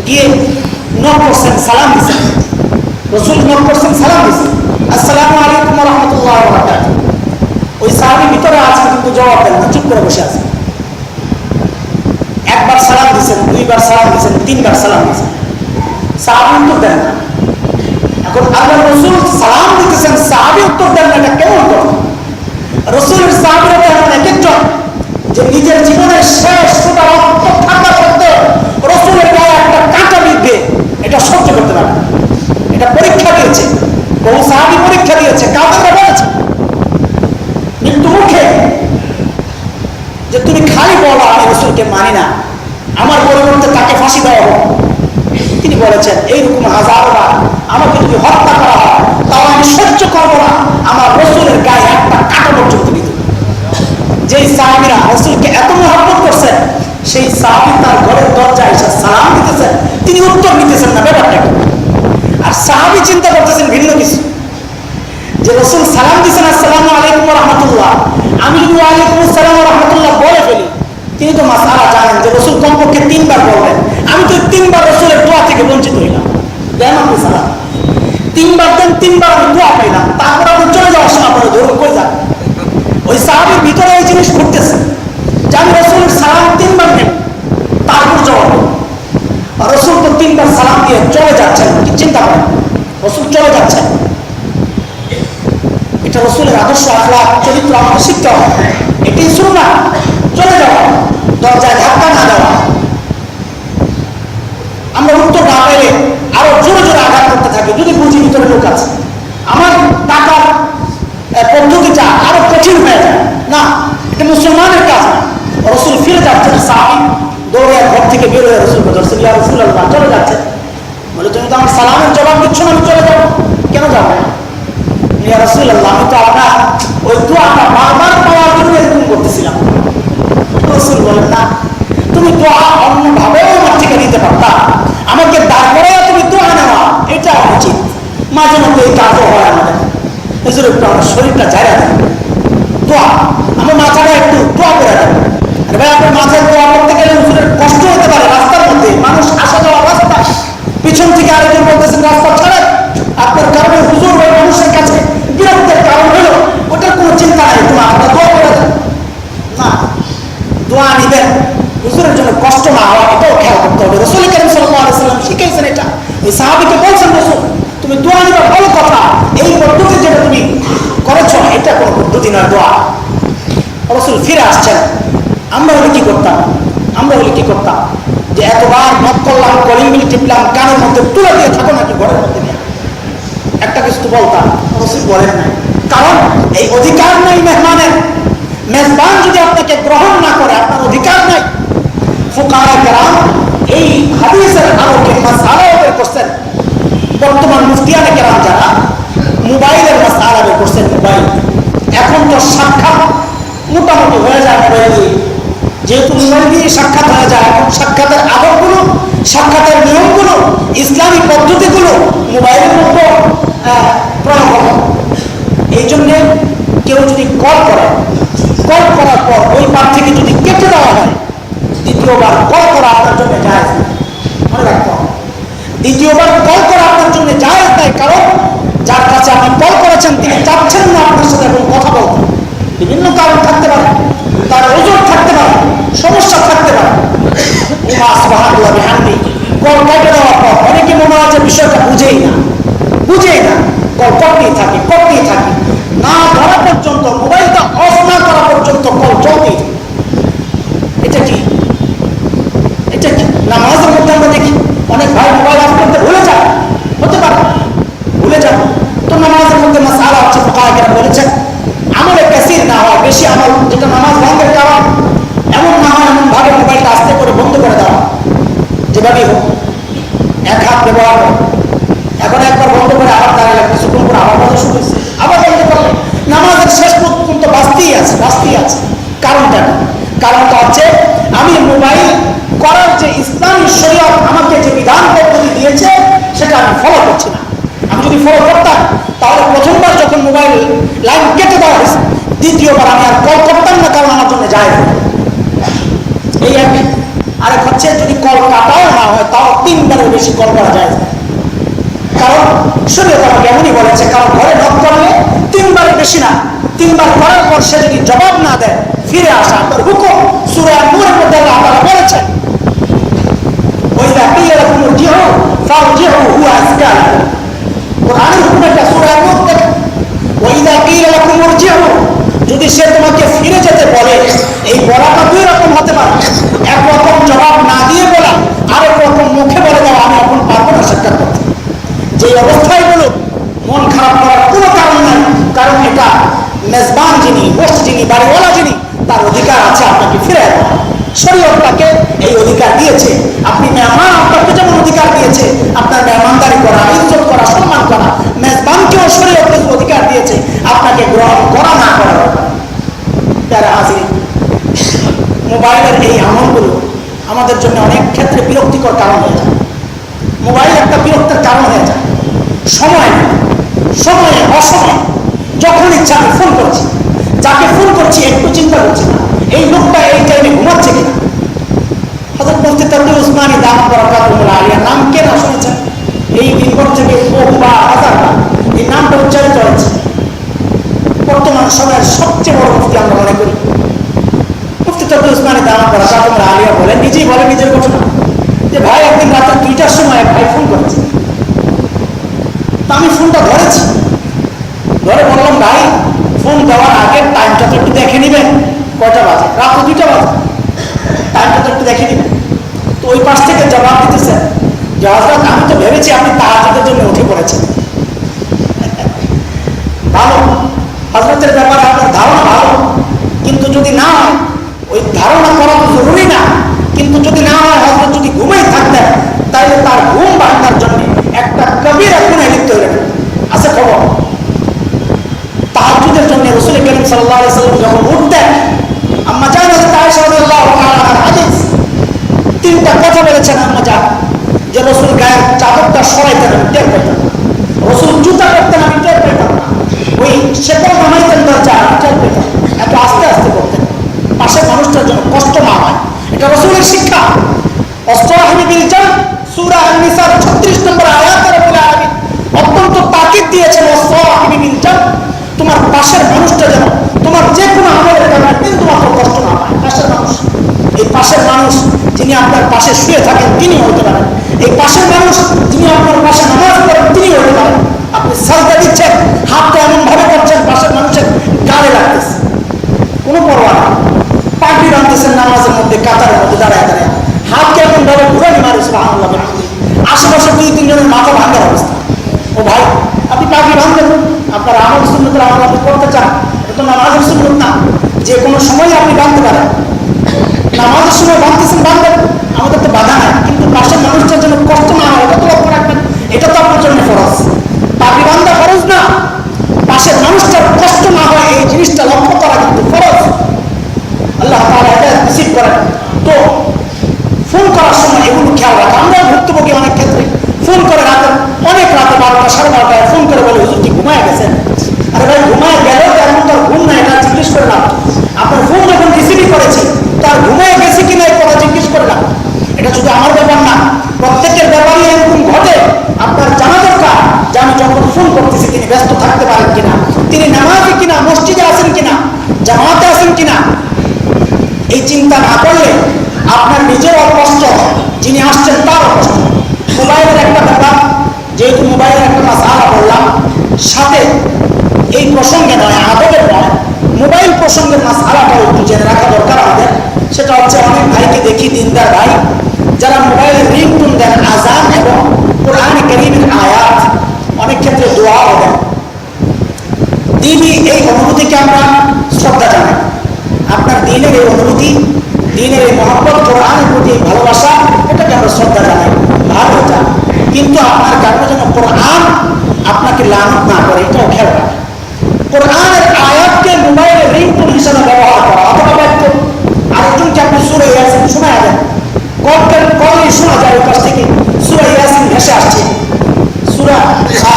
গিয়ে নক করছেন, সালাম দিয়েছেন। রাসূল নক করছেন, সালাম দিয়েছেন, আসসালামু আলাইকুম ওয়া রাহমাতুল্লাহি ওয়া বারাকাতুহু। ওই সাহাবী ভিতরে আছেন কিন্তু জবাব দেন না, চুপ করে বসে আছেন। একবার সালাম দিয়েছেন, 2 বার সালাম দিয়েছেন, 3 বার সালাম দিয়েছেন, সাহাবী উত্তর দেন না। এখন আল্লাহ রাসূল সালাম দিতেছেন, সাহাবী উত্তর দেন না, এটা কেমন কথা? রাসূলের সাহাবীরা এমন একজন যে নিজের জীবনের শেষ ফোঁটা রক্ত থাকা সত্ত্বেও রাসূলের গায়ে একটা কাঁটা বিঁধবে, এটা সহ্য করতে পারে না। এটা পরীক্ষা দিয়েছে, বহু সাহাবী পরীক্ষা দিয়েছে, কাফেররা বলেছে মৃত্যু মুখে যে তুমি খালি বলো আমি রাসূলকে মানি না, আমার পরিবর্তে তাকে ফাঁসি দেওয়া হোক। তিনি বলেছেন, এইরকম হাজারবার আমাকে যদি হত্যা করা হয় তাও আমি সহ্য করবো না, আমার রাসূলের গায়ে একটা কাঁটা পর্যন্ত দিত। যেই সাহাবীরা রাসূলকে এত মহব্বত করছেন, সেই সাহাবী তার ঘরের দরজায় এসে সালাম দিতেছেন, তিনি উত্তর নিতেছেন না, ব্যাপারটা কি? আর সাহাবী চিন্তা করতেছেন ভিন্ন কিছু, যে রাসূল সালাম দিয়েছেন আসসালামু আলাইকুম ওয়া রাহমাতুল্লাহ, আমি যদি ওয়া আলাইকুম আসসালাম ওয়া রাহমাতুল্লাহ বলে ফেলি, তিনি তো মাসআলা জানেন যে রাসূল কমপক্ষে 3 বার বলবেন, আমি তো 3 বার রাসূলের দোয়া থেকে বঞ্চিত হইলাম। দেন আপনি সালাম 3 বার দেন, 3 বার আমি দোয়া পাইলাম, তারপর আপনি চলে যাওয়ার সময় আপনারা ধরুন কই যান? ওই সাহাবীর ভিতরে এই জিনিস ঘটতেছে যে আমি রাসূলের সালাম 3 বার নেব, তারপর জবাব দেব। আর রাসূল তো 3 বার সালাম দিয়ে চলে যাচ্ছেন, কি চিন্তা করেন? রাসূল চলে যাচ্ছেন, এটা রাসূলের আদর্শ আখলাক চরিত্র আমাদের শিখতে হবে। এটাই সুন্নাহ, চলে যাওয়া, দরজায় ধাক্কা না দেওয়া। আমরা উত্তর না পেলে আরো জোরে জোরে আঘাত করতে থাকি, যদি বুঝি ভিতরে লোক আছে। আমার টাকার পদ্ধতিটা আরো কঠিন হয়ে যায় না, এটা মুসলমানের কাজ না। রাসূল ফিরে যাচ্ছেন, সাহাবী দৌড়ে ঘর থেকে বের হয়ে রাসূলকে ধরছেন, ইয়া রাসূলুল্লাহ চলে যাচ্ছে। বলে, তুমি তো আমার সালামের জবাব দিচ্ছ না, আমি চলে যাবো। কেন যাবো? ইয়া রাসূলুল্লাহ, আমি তো আপনার ওই দোয়াটা বারবার পাওয়ার জন্য এরকম করতেছিলাম। রাসূল বলেন, না, তুমি দোয়া অন্যভাবেও আমার থেকে নিতে পারতা, আমাকে দাঁড় করে তুমি দোয়া নেওয়া এটা উচিত। মাঝে মধ্যে এই কাজও হয় আমাদের, এজন্য একটু আমার শরীরটা জায়গা দেয়, দোয়া আমার মাথাটা একটু দোয়া করে দেয়। আরে ভাই, আপনার মাথায় দোয়া করতে গেলে হুজুরের কষ্ট হতে পারে, রাস্তার মধ্যে মানুষ আসা যাওয়ার রাস্তা, পিছন থেকে আরেকজন বলতেছেন রাস্তা ছাড়েন, আপনার কারণে হুজুর ওই মানুষের কাছে বিরক্তের কারণ হলো, ওটার কোনো চিন্তা নাই, তোমার আপনার দোয়া করে দেন না, দোয়া নিবেন, হুজুরের জন্য কষ্ট না হওয়া এটাও খেয়াল করতে হবে। রাসূল করিম সাল্লাল্লাহু আলাইহি ওয়াসাল্লাম শিখাইছেন এটা। এই সাহাবীকে বলছেন, রাসূল তুমি দোয়া নিবা, ভালো কথা, এই পদ্ধতি যেটা তুমি করেছো এটা কোনো পদ্ধতি নয় দোয়া। রাসূল ফিরে আসছেন। আমরা হলে কি করতাম? যে এত এতবার নক করলাম, কলিং বিল টিপলাম, কানের মধ্যে তুলে দিয়ে থাকো নাকি ঘরের মধ্যে নিয়ে একটা কিছু বলতাম, রাসূল বলেন না। কারণ এই অধিকার নেই মেহমানের। মেজবান যদি আপনাকে গ্রহণ না করে আপনার অধিকার নাই। ফুকাহায়ে কেরাম এই হাদিসের আলোকে মাসআলা বের করছেন। বর্তমান মুফতিয়ানে কেরাম যারা মোবাইলের মাসআলা বের করছেন, মোবাইল এখন তো সাক্ষাৎ মোটামুটি হয়ে যায় মোবাইল দিয়ে, যেহেতু মোবাইল দিয়ে সাক্ষাৎ হয়ে যায়, এখন সাক্ষাতের আদবগুলো, সাক্ষাতের নিয়মগুলো, ইসলামী পদ্ধতিগুলো মোবাইলের মধ্যে প্রয়োগ হবে। এই জন্যে কেউ যদি কল করে, কল করার পর ওই পার থেকে যদি কেটে দেওয়া হয়, দ্বিতীয়বার কল করা আপনার জন্য জায়েজ নাই। মনে রাখতে হবে, দ্বিতীয়বার কল করা আপনার জন্য জায়েজ নাই। কারণ যার কাছে আপনি কল করেছেন তিনি চাচ্ছেন না আপনার সাথে এখন কথা বলতে। বিভিন্ন কারণ থাকতে পারে, তার ওজন থাকতে পারে, সমস্যা থাকতে পারে। কল কেটে দেওয়ার পর অনেকে মনে হয় যে বিষয়টা বুঝেই না, কল করতেই থাকে, না ধরা পর্যন্ত, মোবাইলটা অফ না করা পর্যন্ত কল চলতেই থাকে। এটা কি নামাজের মধ্যে আমরা দেখি অনেক ভাই মোবাইল অফ করতে ভুলে যায়, হতে পারে ভুলে যান। তো নামাজের মধ্যে মাসআলা হচ্ছে, ফুকাহায়ে কেরাম বলেছেন আমলে কাসীর না হয়, বেশি আমল যেটা নামাজ ভঙ্গের কারণ, এমন না হয় এমন ভাবে মোবাইলটা আস্তে করে বন্ধ করে দেওয়া, যেভাবেই হোক এক হাত ব্যবহার করে। এখন একবার বন্ধ করে আবার দাঁড়ালে কিছুক্ষণ করে আবার বন্ধ শুরু হয়েছে, আবার বন্ধ করলে নামাজের শেষ পর্যন্ত বাঁচতেই আছে। কারণটা হচ্ছে আমি মোবাইল করার যে ইসলামী শরীয়ত আমাকে যে বিধান পদ্ধতি দিয়েছে সেটা আমি ফলো করছি না। আমি যদি ফলো করতাম তাহলে প্রথমবার যখন মোবাইল লাইন কেটে দেওয়া হয়েছে, দ্বিতীয়বার আমি আর কল করতাম না, কারণ আমার জন্য জায়েজ না। এই একই। আরেক হচ্ছে যদি কল কাটাও না হয় তাও 3 বারের বেশি কল করা যায় না। কারণ শরীয়ত আমাকে এমনই বলেছে, কারণ ঘরে নক করলে 3 বারের বেশি না, 3 বার করার পর সে যদি জবাব না দেয় ফিরে আসা আপনার হুকুম। সূরা নূরের মধ্যে আল্লাহ তাআলা বলেছেন, ওয়াইদা কিলা লাকুম ইরজিউ ফারজিউ হুয়া আযকা লাকুম। কোরআনের হুকুমটা সূরা নূর থেকে, ওয়াইদা কিলা লাকুম ইরজিউ, যদি সে তোমাকে ফিরে যেতে বলে, এই বলাটা 2 রকম হতে পারে। এক রকম জবাব না দিয়ে বলা, আরেক রকম মুখে বলে দেওয়া আমি এখন পারবো না সাক্ষাৎ করতে। যে অবস্থায় বলুক মন খারাপ করার কোনো কারণ নাই, কারণ এটা মেজবান যিনি, হোস্ট যিনি, বাড়িওয়ালা যিনি, তার অধিকার আছে আপনাকে ফিরে দেওয়া। শরীয়ত তাকে এই অধিকার দিয়েছে। আপনি মেহমান, আপনাকে যেমন অধিকার দিয়েছে আপনার মেহমানদারি করা, ইজ্জত করা, সম্মান করা, মেজবানকেও শরীয়ত অধিকার দিয়েছে আপনাকে গ্রহণ করা না করা। তারা হাজির মোবাইলের এই আমলগুলো আমাদের জন্য অনেক ক্ষেত্রে বিরক্তিকর কারণ হয়ে যায়। মোবাইল একটা বিরক্তের কারণ হয়ে যায়। সময়ে অসময়ে যখন ইচ্ছা আমি ফোন করছি, যাকে ফোন করছি একটু চিন্তা করছি না এই লোকটা এই টাইমে ঘুমাচ্ছে কিনা। হযরত মুফতি তাকি উসমানী দামাত বরকাতুহুল আলিয়া নাম কে না শুনেছেন? এই মিম্বর থেকে বহুবার, হাজারবার এই নামটা উচ্চারিত হয়েছে। বর্তমান সময়ের সবচেয়ে বড় মুফতি আমরা মনে করি। মুফতি তাকি উসমানী দামাত বরকাতুহুল আলিয়া বলেন, নিজেই বলে নিজের ঘটনা, যে ভাই একদিন রাতে 2টার সময় ভাই ফোন করেছে। আমি ফোনটা ধরেছি, ধরে বললাম ভাই ফোন দেওয়ার আগে টাইমটা তো একটু দেখে নিবেন, কয়টা বাজে? রাত 2টা বাজে, টাইমটা তো একটু দেখে নিবেন। তো ওই পাশ থেকে জবাব দিতেছেন যে হযরত আমি তো ভেবেছি আপনি তাহাজ্জুদের জন্য উঠে পড়েছেন। ভালো, হযরতের ব্যাপারে আপনার ধারণা ভালো, কিন্তু যদি না হয়, ওই ধারণা করা তো জরুরি না, কিন্তু যদি না হয় হযরত যদি ঘুমেই থাকতেন তাহলে তার ঘুম ভাঙার জন্য একটা কবিরা গুনাহে লিপ্ত হয়ে গেল। আছে খবর? তাহাজ্জুদের জন্য রাসূল করিম সাল্লাল্লাহু আলাইহি ওয়াসাল্লাম যখন উঠতেন, আম্মা জান হযরত আয়েশা রাদিয়াল্লাহু তাআলার হাদিস, 3টা কথা বলেছেন আম্মা জান, যে রাসূল গায়ের চাদরটা সরাইতেন আমি টের পেতাম, রাসূল জুতা করতেন আমি টের পেতাম, ওই শেকল নামাইতেন দরজা আমি টের পেতাম। এত আস্তে আস্তে করতেন পাশের মানুষটার জন্য কষ্ট না হয়, এটা রাসূলের শিক্ষা। অস্ত্রাহিনী বিল জান, সূরা আন-নিসার 36 নম্বর আয়াতে রব্বুল আলামিন অত্যন্ত তাকিদ দিয়েছেন, অস্ত্রাহিনী বিল জান, তোমার পাশের মানুষটা যেন তোমার যে কোনো আমলের কারণে বিন্দুমাত্র কষ্ট না পায়। পাশের মানুষ, এই পাশের মানুষ যিনি আপনার পাশে শুয়ে থাকেন তিনি হতে পারেন, এই পাশের মানুষ যিনি আপনার পাশে নামাজ পড়েন তিনি হতে পারেন। আপনি সাজদা দিচ্ছেন, হাতটা এমন ভাবে করছেন পাশের মানুষের গালে লাগতেছে, কোনো পরোয়া না। পাগড়ি বাঁধতেছেন নামাজের মধ্যে, কাতারের মধ্যে দাঁড়ায় দাঁড়ায় হাতকে এমন ভাবে ঘুরানি মারে সুবহানাল্লাহ, আশেপাশে 2-3 জনের মাথা ভাঙার অবস্থা। ও ভাই, আপনি পাখি ভাঙবেন, আপনার আমল সুন্নতের আমল আপনি করতে চান, এটা তো নামাজের সুন্নত না যে কোনো সময় আপনি বাঁধতে পারেন। নামাজের সময় বাঁধতেছেন, বাঁধবেন, আমাদের তো বাধা নাই, কিন্তু পাশের মানুষটার জন্য কষ্ট না হয় এটা তো লক্ষ্য রাখবেন, এটা তো আপনার জন্য ফরজ। পাখি বান্ধা ফরজ না, পাশের মানুষটার কষ্ট না হয় এই জিনিসটা লক্ষ্য করা কিন্তু ফরজ। আল্লাহ তাআলা এটা রিসিভ করেন। তো ফোন করার সময় এগুলো খেয়াল রাখা। আমরা ভুক্তভোগী অনেক ক্ষেত্রে ফোন করে রাতে, অনেক রাতে 12টা 12:30টায় ফোন করে বলে হুজুর কি ঘুমায় গেছেন? আরে ভাই, ঘুমায় গেলেও তেমন তার ঘুম না, এটা জিজ্ঞেস করে না। আপনার ফোন যখন রিসিভই করেছি তার ঘুমায় গেছে কিনা এই কথা জিজ্ঞেস করে না। এটা শুধু আমার ব্যাপার না, প্রত্যেকের ব্যাপারই এরকম ঘটে। আপনার জানা দরকার যে আমি যখন ফোন করতেছি তিনি ব্যস্ত থাকতে পারেন কিনা, তিনি নামাজে কিনা, মসজিদে আছেন কিনা, জামাতে আছেন কিনা। এই চিন্তা না করলে আপনার নিজেরও কষ্ট, যিনি আসছেন তারও কষ্ট। মোবাইলের একটা ব্যাপার, যেহেতু মোবাইলের একটা মাসআলা বললাম, সাথে এই প্রসঙ্গে নয়, আদবের নয়, মোবাইল প্রসঙ্গের মাসআলাটাও একটু জেনে রাখা দরকার আমাদের। সেটা হচ্ছে অনেক ভাইকে দেখি, দিনদার ভাই, যারা মোবাইলের রিংটোন দেন আযান এবং কোরআনে কারীমের আয়াত, অনেক ক্ষেত্রে দোয়াও দেন। দিনই এই অনুভূতিকে আমরা শ্রদ্ধা জানাই। আপনার দিনের এই অনুভূতি, দিনের এই মহব্বত, কোরআনের প্রতি ভালোবাসা, এটাকে আমরা শ্রদ্ধা জানাই, ভালো এটা। কিন্তু আপনার কারণে যেন কোরআন আপনাকে লানত না করে, এটাও খেয়াল রাখে। কোরআনের আয়াতকে মোবাইলের রিংটোন হিসেবে ব্যবহার করা, অথবা ব্যক্ত আরেকজনকে আপনি সূরা ইয়াসিন শোনা দেন, কলই শোনা যায় ওই কাছ থেকে সূরা ইয়াসিন ভেসে আসছে, সূরা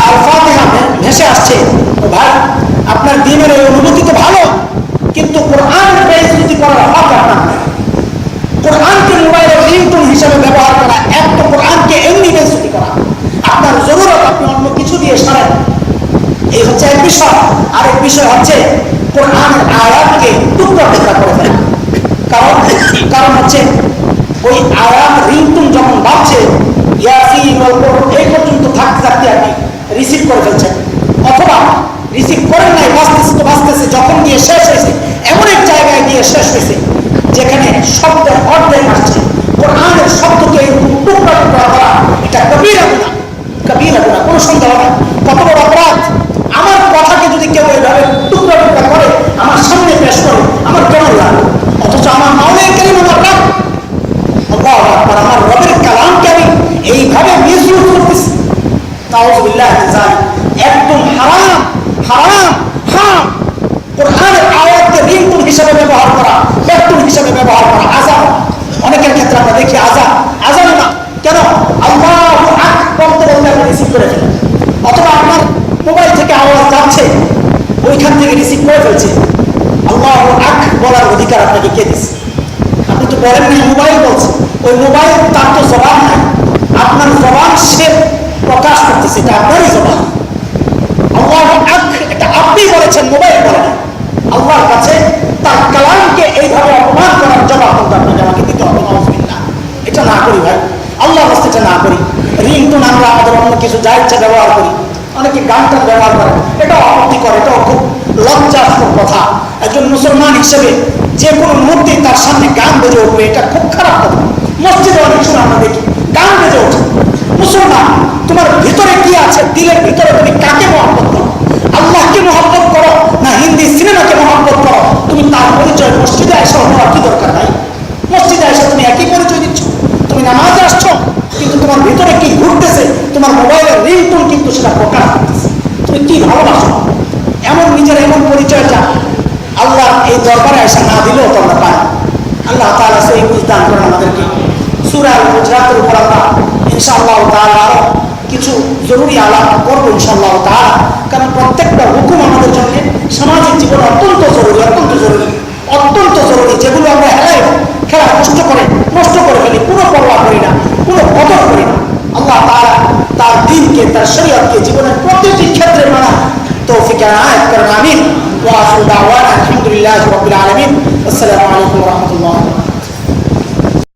আল ফাতিহা ভেসে আসছে। তো ভাই, আপনার দিনের এই অনুভূতি তো ভালো, কিন্তু কোরআনের বেইজ্জতি করার হক আপনার নেই। কোরআনকে মোবাইলের রিংটোন হিসেবে ব্যবহার করা, এক তো কোরআনকে এমনি বেইজ্জতি করা, আপনার জরুরত আপনি অন্য কিছু দিয়ে সারেন, এই হচ্ছে এক বিষয়। আরেক বিষয় হচ্ছে কোরআনের আয়াতকে টুকরা টুকরা করে ফেলা। কারণ হচ্ছে ওই আয়াত রিংটোন যখন বাজছে, ইয়াসিন এই পর্যন্ত থাকতে থাকতে আপনি রিসিভ করে ফেলছেন, অথবা রিসিভ করেন নাই, বাঁচতেছে তো বাঁচতেছে, যখন গিয়ে শেষ হয়েছে এমন এক জায়গায় গিয়ে শেষ হয়েছে যেখানে শব্দের অর্ধেক আসছে। কোরআনের শব্দকে এরকম টুকরা টুকরা করা, এটা কবিরা গুনাহ, কবিরা গুনাহ, কোনো সন্দেহ নাই। কত বড় অপরাধ! আমার কথাকে যদি কেউ এইভাবে টুকরা টুকরা করে আমার সামনে পেশ করে, আমার কেমন লাগে? অথচ আমার মাওলানা কারীম আমার রাগ, আল্লাহু আকবার, আমার রবের কালামকে আমি এইভাবে মিসইউজ করতেছি, নাউযুবিল্লাহ যালিক, একদম হারাম, হারাম, হারাম। কোরআনের আয়াতকে রিংটোন হিসেবে ব্যবহার করা, ব্যাকটোন হিসেবে ব্যবহার করা, আযান, অনেকের ক্ষেত্রে আমরা দেখি আযান, আযান না কেন, আল্লাহু আকবার বলতে বলতে আপনি রিসিভ করে ফেলেন, অথবা আপনার মোবাইল থেকে আওয়াজ যাচ্ছে ওইখান থেকে রিসিভ করে ফেলছে। আল্লাহু আকবার বলার অধিকার আপনাকে কে দিচ্ছে? আপনি তো বলেন না, মোবাইল বলছে। ওই মোবাইল, তার তো জবান নাই, আপনার জবান সে প্রকাশ করতেছে, এটা আপনারই জবান। আল্লাহু আকবার এটা আপনি বলেছেন, মোবাইল বলে না। আল্লাহর কাছে তার কালামকে এইভাবে অপমান করার জবাব কিন্তু আপনাকে আমাকে দিতে হবে। নাউযুবিল্লাহ, এটা না করি ভাই, আল্লাহর রাস্তায় এটা না করি। রিংটোন আমরা আমাদের অন্য কিছু যা ইচ্ছা ব্যবহার করি, অনেকে গানটা ব্যবহার করে, এটাও আপত্তিকর, এটাও খুব লজ্জাস্পদ কথা। একজন মুসলমান হিসেবে যে কোনো মুহূর্তে তার সামনে গান বেজে উঠবে, এটা খুব খারাপ কথা। মসজিদে অনেক সময় আমরা দেখি গান বেজে ওঠে। মুসলমান, তোমার ভিতরে কি আছে? দিলের ভিতরে তুমি কাকে মহব্বত করো? আল্লাহকে মহব্বত করো না হিন্দি সিনেমাকে মহব্বত করো? তুমি তার পরিচয় মসজিদে আসা হওয়ার কি দরকার নাই? মসজিদে আসা তুমি একই পরিচয় দিচ্ছ, তুমি নামাজে আসছো, কিন্তু তোমার ভিতরে কি ঘুরতেছে তোমার মোবাইলের রিংটোন কিন্তু সেটা প্রকাশ করতেছে। তুমি কি ভালোবাসো? এমন নিজের এমন পরিচয়টা আল্লাহ এই দরবারে আসা না দিলেও তো আমরা পাই। আল্লাহ তাআলা সেই বুঝদান করেন আমাদেরকে। সূরা হুজরাতের উপর আমরা ইনশাআল্লাহ তাআলা আরো কিছু জরুরি আলাপ করবো ইনশাআল্লাহ তাআলা, কারণ প্রত্যেকটা হুকুম আমাদের জন্য সামাজিক জীবনে অত্যন্ত জরুরি, অত্যন্ত জরুরি, অত্যন্ত জরুরি, যেগুলো আমরা খেলা নষ্ট করে ফেলি, কোনো পরোয়া করি না, কোনো কদর করি না। আল্লাহ তাআলা তার দ্বীনকে, তার শরীয়তকে জীবনের প্রতিটি ক্ষেত্রে মানা তৌফিক আনায়াত করেন। আমিন। ওয়া আখিরু দাওয়ানা আলহামদুলিল্লাহি রাব্বিল আলামিন। আসসালামু আলাইকুম ওয়া রাহমাতুল্লাহ।